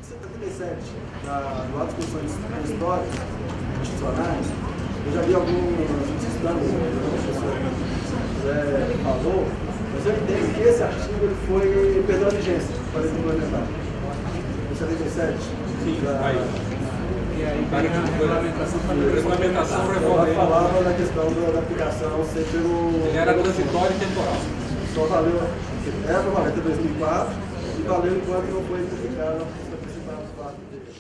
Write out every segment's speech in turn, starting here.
77, do ato de discussões transitórias institucionais, eu já vi alguns instantes, o professor falou, mas eu entendo que esse artigo ele foi, perdeu a vigência para ele complementar. Em 77. Sim, e aí, regulamentação ela falava da questão da aplicação ser pelo... Ele era transitório e temporal. Só valeu, era para valer até 2004 e valeu enquanto não foi publicado os principais fatos dele.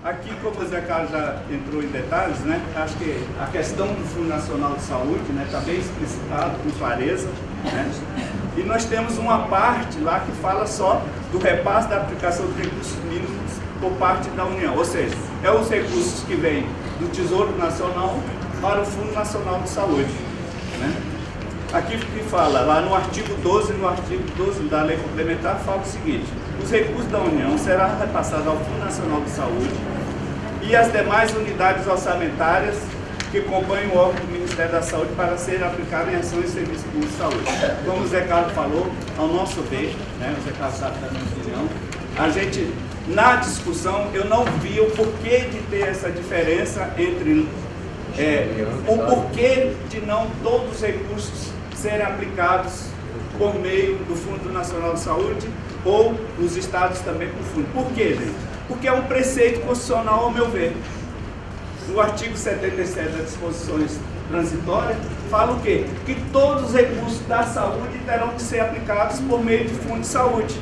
Aqui, como o Zé Carlos já entrou em detalhes, né, acho que a questão do Fundo Nacional de Saúde está bem explicitado, com clareza, né, e nós temos uma parte lá que fala só do repasse da aplicação de recursos mínimos por parte da União, ou seja, é os recursos que vêm do Tesouro Nacional para o Fundo Nacional de Saúde. Né. Aqui que fala, lá no artigo 12 da Lei Complementar, fala o seguinte: os recursos da União serão repassados ao Fundo Nacional de Saúde e às demais unidades orçamentárias que compõem o órgão do Ministério da Saúde para serem aplicadas em ações e serviços públicos de saúde. Como o Zé Carlos falou, ao nosso ver, né, o Zé Carlos sabe da minha opinião, a gente, na discussão, eu não vi o porquê de ter essa diferença entre o porquê de não todos os recursos serem aplicados por meio do Fundo Nacional de Saúde ou os estados também por fundo. Por quê, gente? Porque é um preceito constitucional, ao meu ver. No artigo 77 das disposições transitórias, fala o quê? Que todos os recursos da saúde terão que ser aplicados por meio de fundo de saúde.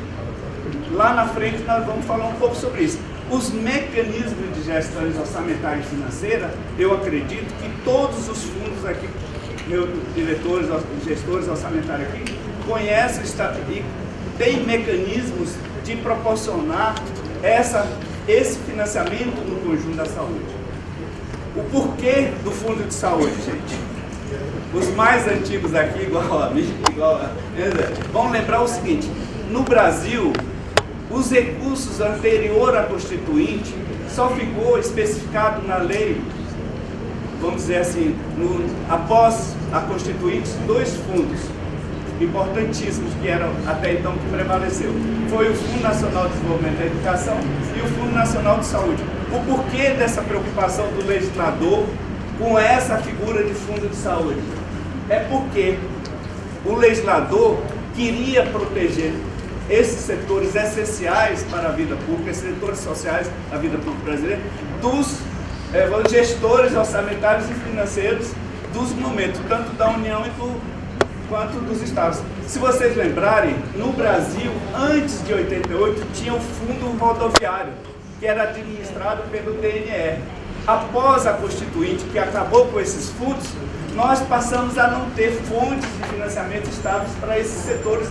Lá na frente nós vamos falar um pouco sobre isso. Os mecanismos de gestão orçamentária e financeira, eu acredito que todos os fundos aqui, meus diretores, gestores orçamentários aqui, conhecem e têm mecanismos de proporcionar esse financiamento no conjunto da saúde. O porquê do fundo de saúde, gente? Os mais antigos aqui, igual a mim, vão lembrar o seguinte: no Brasil, os recursos anterior à Constituinte só ficou especificado na lei, vamos dizer assim, após a Constituinte, dois fundos importantíssimos que eram até então que prevaleceu. Foi o Fundo Nacional de Desenvolvimento da Educação e o Fundo Nacional de Saúde. O porquê dessa preocupação do legislador com essa figura de fundo de saúde? É porque o legislador queria proteger esses setores essenciais para a vida pública, esses setores sociais da vida pública brasileira, dos gestores orçamentários e financeiros dos momentos, tanto da União quanto dos estados. Se vocês lembrarem, no Brasil, antes de 88, tinha o Fundo Rodoviário, que era administrado pelo TNE. Após a Constituinte, que acabou com esses fundos, nós passamos a não ter fontes de financiamento estáveis para esses setores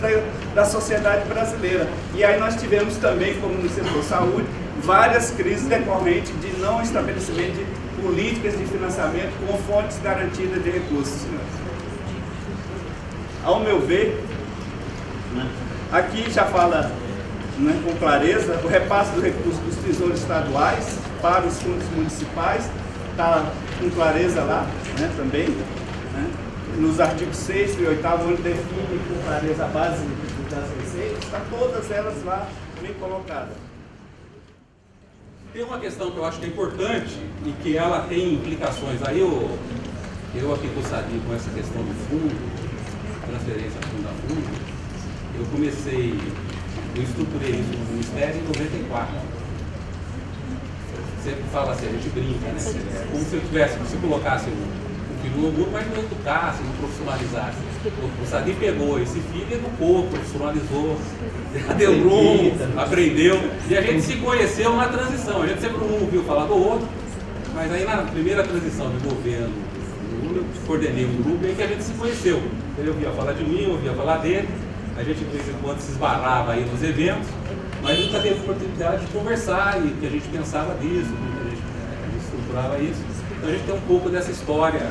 da sociedade brasileira. E aí nós tivemos também, como no setor saúde, várias crises decorrentes de não estabelecimento de políticas de financiamento com fontes garantidas de recursos. Ao meu ver, aqui já fala, né, com clareza, o repasse dos recursos dos tesouros estaduais para os fundos municipais, está com clareza lá, né, também, né, nos artigos 6º e 8º, onde define com clareza a base das receitas, está todas elas lá bem colocadas. Tem uma questão que eu acho que é importante e que ela tem implicações. Aí eu aqui com o Sadi, com essa questão do fundo, transferência fundo a fundo, eu estruturei isso no Ministério em 94. Sempre fala assim, a gente brinca, né? Como se eu colocasse um filho no grupo, mas não educasse, não profissionalizasse. O Sadi pegou esse filho, educou, profissionalizou, deu rumo, aprendeu, e a gente se conheceu na transição. A gente sempre um ouviu falar do outro, mas aí na primeira transição de governo, eu coordenei um grupo em que a gente se conheceu. Ele ouvia falar de mim, eu ouvia falar dele, a gente de vez em quando se esbarrava aí nos eventos, mas nunca teve oportunidade de conversar e que a gente pensava nisso, que a gente estruturava isso. Então a gente tem um pouco dessa história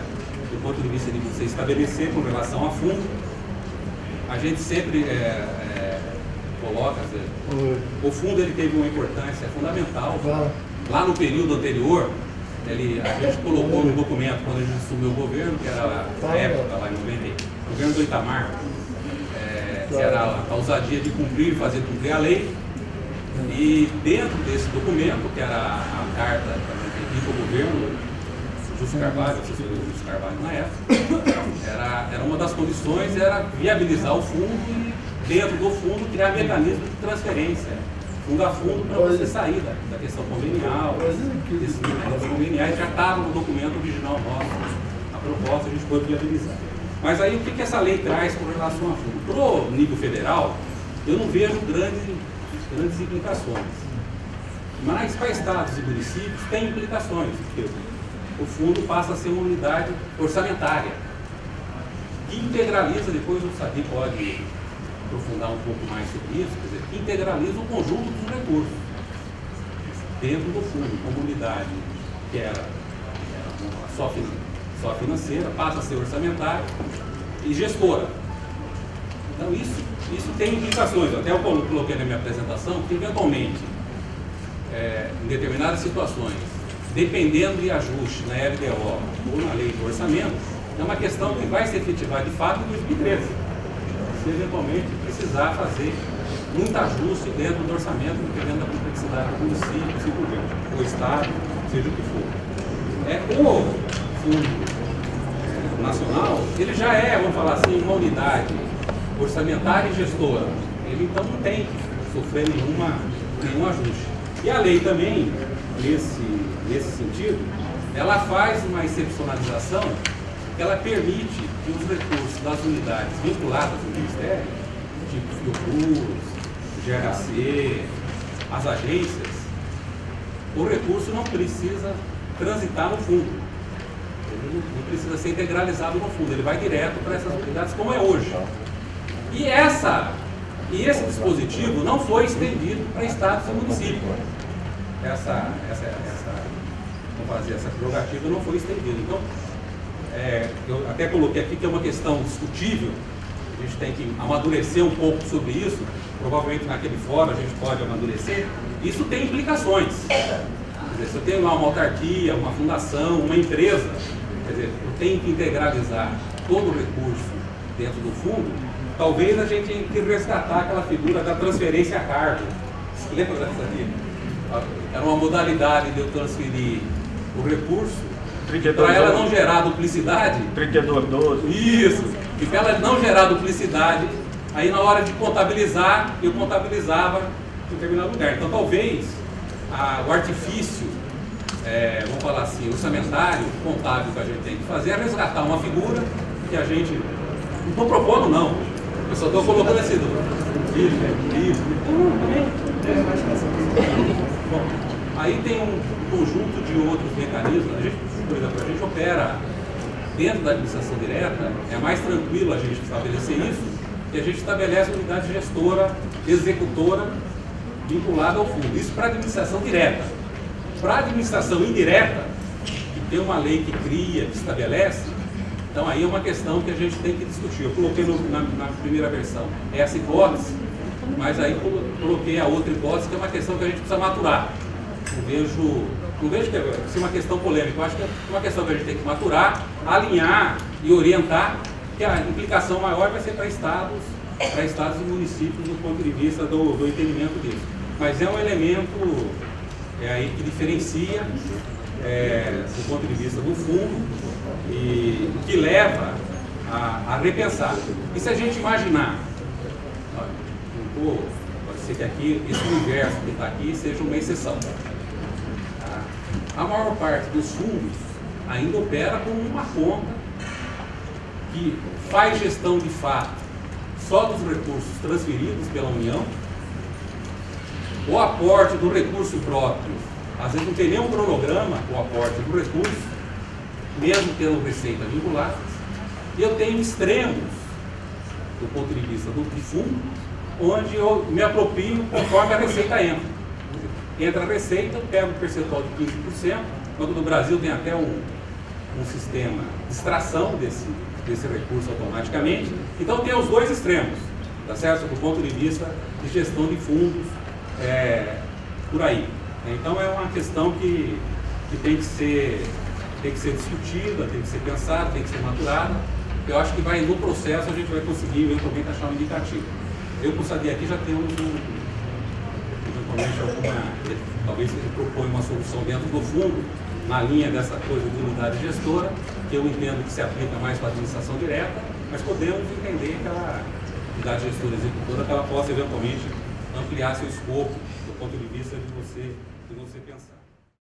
do ponto de vista de você estabelecer com relação a fundo. A gente sempre coloca, o fundo ele teve uma importância fundamental. Lá no período anterior, a gente colocou no documento, quando a gente assumiu o governo, que era a época, lá em 90, o governo do Itamar, que era a ousadia de fazer cumprir a lei. E dentro desse documento, que era a carta para o governo, Justo Carvalho, assessor do Justo Carvalho na época, era uma das condições era viabilizar o fundo e, dentro do fundo, criar mecanismo de transferência, fundo a fundo, para você sair da questão convenial. Esses mecanismos conveniais já estavam no documento original nosso, a proposta a gente pode viabilizar. Mas aí o que essa lei traz com relação a fundo? Para o nível federal, eu não vejo grandes implicações. Mas para estados e municípios tem implicações, porque o fundo passa a ser uma unidade orçamentária, que integraliza, depois o Sadi pode aprofundar um pouco mais sobre isso, quer dizer, que integraliza o conjunto dos recursos dentro do fundo, como unidade que era só financeira, passa a ser orçamentária e gestora. Então isso tem implicações, até eu coloquei na minha apresentação, que eventualmente, em determinadas situações, dependendo de ajuste na LDO ou na lei do orçamento, é uma questão que vai se efetivar de fato em 2013. Se eventualmente precisar fazer muito ajuste dentro do orçamento, dependendo da complexidade do município, se governo, ou estado, seja o que for. O Fundo Nacional, ele já é, vamos falar assim, uma unidade orçamentária e gestora. Ele então não tem que sofrer nenhum ajuste. E a lei também, nesse sentido, ela faz uma excepcionalização que ela permite que os recursos das unidades vinculadas ao Ministério, tipo Fiocruz, GHC, as agências, o recurso não precisa transitar no fundo. Ele não precisa ser integralizado no fundo, ele vai direto para essas unidades como é hoje. E esse dispositivo não foi estendido para estados e municípios. Essa prerrogativa não foi estendida. Então, eu até coloquei aqui que é uma questão discutível, a gente tem que amadurecer um pouco sobre isso, provavelmente naquele fórum a gente pode amadurecer. Isso tem implicações. Quer dizer, se eu tenho lá uma autarquia, uma fundação, uma empresa, quer dizer, eu tenho que integralizar todo o recurso dentro do fundo, talvez a gente tenha que resgatar aquela figura da transferência a cargo. Você lembra dessa aqui? Era uma modalidade de eu transferir o recurso para ela não gerar duplicidade. 3212. Isso. E para ela não gerar duplicidade, aí na hora de contabilizar, eu contabilizava em determinado lugar. Então talvez o artifício, vamos falar assim, orçamentário, contábil que a gente tem que fazer é resgatar uma figura que a gente não estou propondo não. Eu só estou colocando esse Bom, aí tem um conjunto de outros mecanismos. Por exemplo, a gente opera dentro da administração direta, é mais tranquilo a gente estabelecer isso, e a gente estabelece uma unidade gestora, executora, vinculada ao fundo. Isso para a administração direta. Para a administração indireta, que tem uma lei que cria, que estabelece, então aí é uma questão que a gente tem que discutir. Eu coloquei na primeira versão essa hipótese, mas aí coloquei a outra hipótese, que é uma questão que a gente precisa maturar. Não vejo que é uma questão polêmica, eu acho que é uma questão que a gente tem que maturar, alinhar e orientar, que a implicação maior vai ser para estados e municípios do ponto de vista do entendimento disso. Mas é um elemento aí que diferencia do ponto de vista do fundo e que leva a repensar. E se a gente imaginar, pode ser que aqui, esse universo que está aqui seja uma exceção. A maior parte dos fundos ainda opera com uma conta que faz gestão de fato só dos recursos transferidos pela União, o aporte do recurso próprio, às vezes não tem nenhum cronograma, o aporte do recurso, mesmo tendo receita vinculada, e eu tenho extremos do ponto de vista do fundo, onde eu me aproprio conforme a receita entra. Entra a receita, eu pego um percentual de 15%, quando no Brasil tem até um sistema de extração desse recurso automaticamente. Então tem os dois extremos, tá certo? Do ponto de vista de gestão de fundos, por aí. Então é uma questão que tem que ser discutida, tem que ser pensada, tem que ser maturada. Eu acho que no processo a gente vai conseguir eventualmente achar um indicativo. Eu com o Sadi aqui já temos eventualmente talvez ele propõe uma solução dentro do fundo, na linha dessa coisa de unidade gestora, que eu entendo que se aplica mais para a administração direta, mas podemos entender que a unidade gestora executora que ela possa eventualmente ampliar seu escopo do ponto de vista de você pensar.